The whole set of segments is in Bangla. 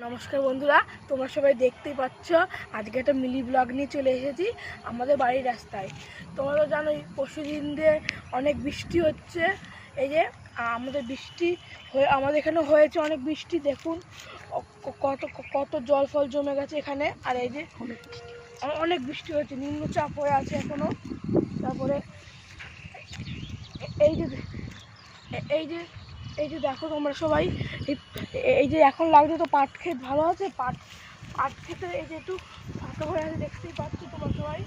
নমস্কার বন্ধুরা, তোমরা সবাই দেখতেই পাচ্ছ আজকে একটা মিনি ব্লগ নিয়ে চলে এসেছি আমাদের বাড়ির রাস্তায়। তোমরা তো জানোই পরশুদিন দিয়ে অনেক বৃষ্টি হচ্ছে। এই যে আমাদের বৃষ্টি হয়ে আমাদের এখানে হয়েছে অনেক বৃষ্টি, দেখুন কত কত জল ফল জমে গেছে এখানে। আর এই যে অনেক বৃষ্টি হয়েছে, নিম্নচাপ হয়ে আছে এখনো। তারপরে এই যে এই যে এই যে দেখো তোমরা সবাই, এই যে এখন লাগছে তো পাট ক্ষেত ভালো আছে, পাট ক্ষেতে এই যে একটু ফাঁকা হয়ে আছে, দেখতেই পাচ্ছ তোমরা সবাই।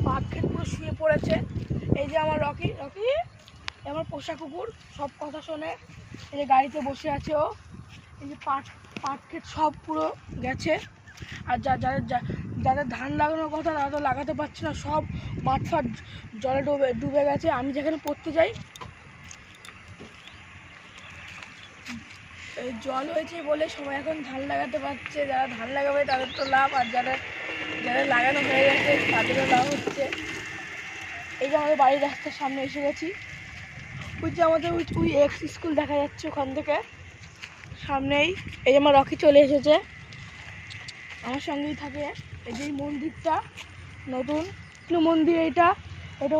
পাট ক্ষেত পুরো শুয়ে পড়েছে। এই যে আমার রকি আমার পোষা কুকুর, সব কথা শোনে। এই যে গাড়িতে বসে আছে ও। এই যে পাট ক্ষেত সব পুরো গেছে। আর যাদের ধান লাগানোর কথা তারা তো লাগাতে পারছে না, সব মাঠ ফাট জলে ডুবে গেছে। আমি যেখানে পড়তে যাই জল হয়েছে বলে সবাই এখন ধান লাগাতে পারছে। যারা ধান লাগাবে তাদের তো লাভ, আর যারা লাগানো হয়ে গেছে তাদেরও লাভ হচ্ছে। এই যে আমাদের বাড়ির রাস্তার সামনে এসে গেছি। ওই যে আমাদের ওই এক্স স্কুল দেখা যাচ্ছে ওখান থেকে সামনেই। এই যে আমার রকি চলে এসেছে, আমার সঙ্গেই থাকে। এই যে মন্দিরটা নতুন মন্দির, এটা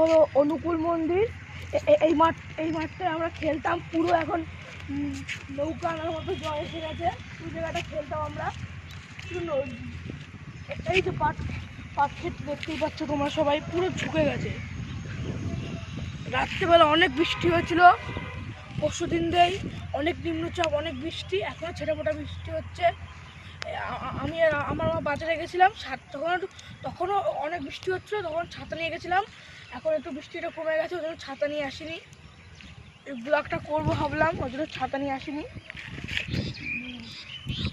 হলো অনুকূল মন্দির। এই মাঠটায় আমরা খেলতাম, পুরো এখন নৌকা আনার মতো জল এসে গেছে। ওই জায়গাটা খেলতাম আমরা। এই যে পাট ক্ষেত দেখতেই পাচ্ছ তোমরা সবাই, পুরো ঝুঁকে গেছে। রাত্রেবেলা অনেক বৃষ্টি হয়েছিল পরশুদিন দিয়েই, অনেক নিম্নচাপ, অনেক বৃষ্টি। এখনও ছেটেমোটা বৃষ্টি হচ্ছে। আমি আর আমার মা বাজারে গেছিলাম, তখনও অনেক বৃষ্টি হচ্ছিলো, তখন ছাতা নিয়ে গেছিলাম। এখন একটু বৃষ্টিটা কমে গেছে, ওই জন্য ছাতা নিয়ে আসিনি। এই ব্লগটা করবো ভাবলাম, ওই জন্য ছাতা নিয়ে আসিনি।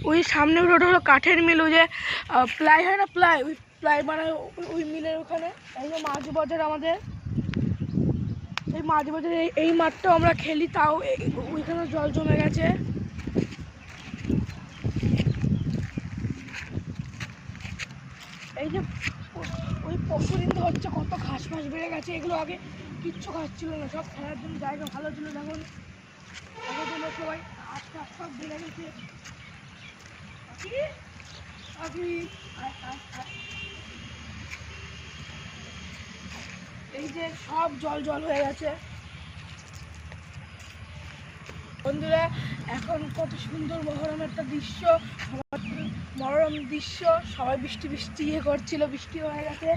ওই সামনে রোড হলো কাঠের মিল, ওই যে প্লাই হয় না, ওই প্লাই বানায় ওই মিলের ওখানে। এই যে মাছ বাজার আমাদের, এই মাছ বাজারে এই মাঠটাও আমরা খেলি, তাও ওইখানে জল জমে গেছে। এই যে ওই পরশুদিন তো হচ্ছে কত ঘাস ফাঁস বেড়ে গেছে। এগুলো আগে কিচ্ছু ঘাস ছিল না, সব খেলার জন্য জায়গা ভালো ছিল। দেখুন জন্য সবাই ঘাস ফাঁস সব বেড়ে গেছে। এই যে সব জল হয়ে গেছে। বন্ধুরা এখন কত সুন্দর মনোরম একটা দৃশ্য, মনোরম দৃশ্য। সবাই বৃষ্টি করছিল, বৃষ্টি হয়ে গেছে,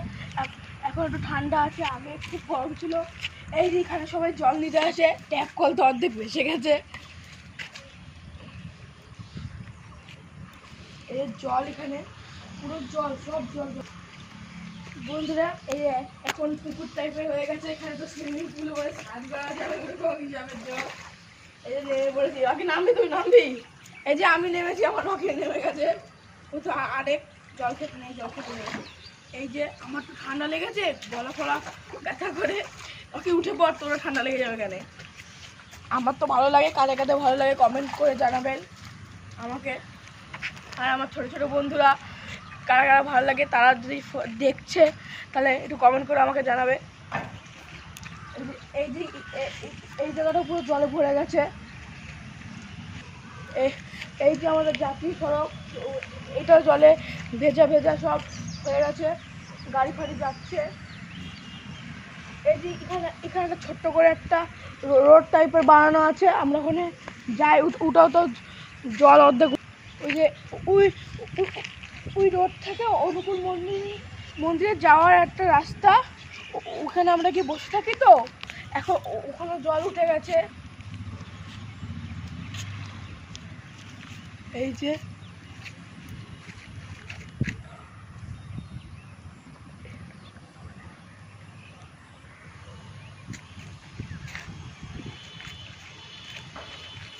এখন একটু ঠান্ডা আছে, আগে একটু গরম ছিল। এই যে এখানে সবাই জল নিতে আসে, ট্যাপ কল তো অর্ধেক ভেসে গেছে। এই জল এখানে পুরো জল, সব জল। বন্ধুরা এই এখন পুকুর টাইপের হয়ে গেছে, এখানে তো সুইমিং পুল করে স্নান করা যাবে, হিসাবের জল। এই যে নেমে পড়েছি, রকি নামবি, তুই নামবি। এই যে আমি নেমেছি, আমার রকি নেমে গেছে। ও তো আরেক জল খেতে নেই। এই যে আমার তো ঠান্ডা লেগেছে, গলা ফলা ব্যথা করে। রকি উঠে পড়, তোরা ঠান্ডা লেগে যাবে কেন। আমার তো ভালো লাগে, কাদের ভালো লাগে কমেন্ট করে জানাবেন আমাকে। আর আমার ছোটো ছোটো বন্ধুরা কারা ভালো লাগে, তারা যদি দেখছে তাহলে একটু কমেন্ট করে আমাকে জানাবে। এই যে এই জায়গাটা পুরো জলে ভরে গেছে। এই যে আমাদের জাতীয় সড়ক, এটাও জলে ভেজা সব হয়ে গেছে, গাড়ি ফাড়ি যাচ্ছে। এই যে এখানে একটা ছোট্ট করে একটা রোড টাইপের বানানো আছে, আমরা ওখানে যাই, ওটাও তো জল অর্ধেক। ওই যে ওই রোড থেকে অনুকূল মন্দিরে যাওয়ার একটা রাস্তা, ওখানে আমরা গিয়ে বসে থাকি। তো এখন ওখানে জল উঠে গেছে। এই যে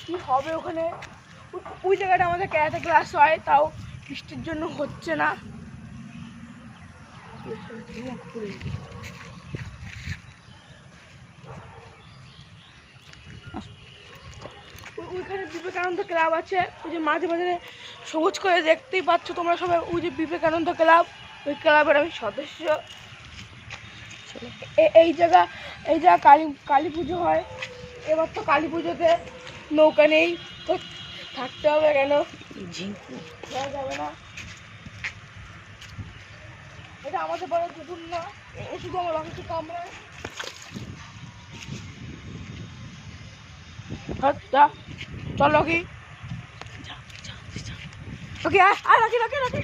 কি হবে ওখানে, ওই জায়গাটা আমাদের ক্যারাটে ক্লাস হয়, তাও বৃষ্টির জন্য হচ্ছে না। ওইখানে বিবেকানন্দ ক্লাব আছে, ওই যে মাঝে সবুজ করে দেখতেই পাচ্ছ তোমরা সবাই, ওই যে বিবেকানন্দ ক্লাব, ওই ক্লাবের আমি সদস্য। এই জায়গা কালী পুজো হয়। এবার তো কালী পুজোতে নৌকা নেই, তো থাকতে হবে কেন? ঝিঙ্কু যাওয়া যাবে না। এটা আমাদের বড় কুকুর না, ও শুধু আমার বাকিকে কামড়ায়। যা চল রকি, রকি আয় আয়, রকি রকি রকি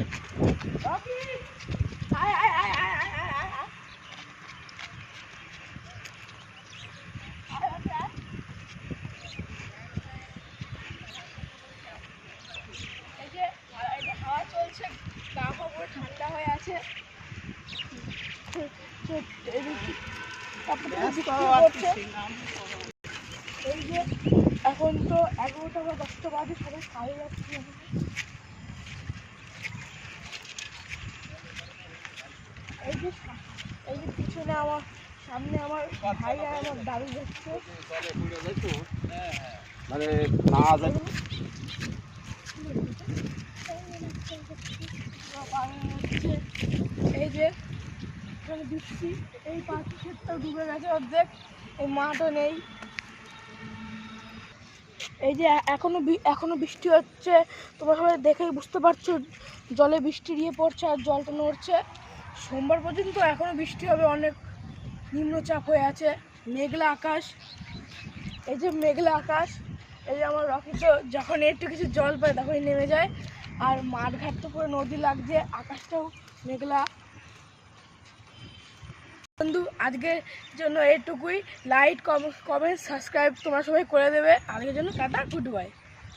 রকি আয় আয় আয় আয় আয় আয় আয় আয়। এই যে হাওয়া চলছে, গা পা পুরো ঠান্ডা হয়ে আছে। এই যে এখন তো 11টা বা 10টা বাজে, সবাই খাই যাচ্ছে। এই যে পিছনে আমার, সামনে আমার ভাই আর আমার দাদু যাচ্ছে। মানে না এই যে এখানে বৃষ্টি, এই পাখি ক্ষেতটা ডুবে গেছে অর্ধেক, এই মাঠও নেই। এই যে এখনো বৃষ্টি হচ্ছে, তোমরা সবাই দেখেই বুঝতে পারছো, জলে বৃষ্টি দিয়ে পড়ছে আর জলটা নড়ছে। সোমবার পর্যন্ত এখনো বৃষ্টি হবে, অনেক নিম্নচাপ হয়ে আছে, মেঘলা আকাশ। এই যে মেঘলা আকাশ, এই যে আমার রকি তো যখন একটু কিছু জল পায় তখনই নেমে যায়। আর মাঠঘাট তো পুরো নদী লাগছে, আকাশটাও মেঘলা। বন্ধু আজকের জন্য এটুকুই। লাইক কমেন্ট সাবস্ক্রাইব তোমরা সবাই করে দেবে। আজকের জন্য টাটা, গুড বাই।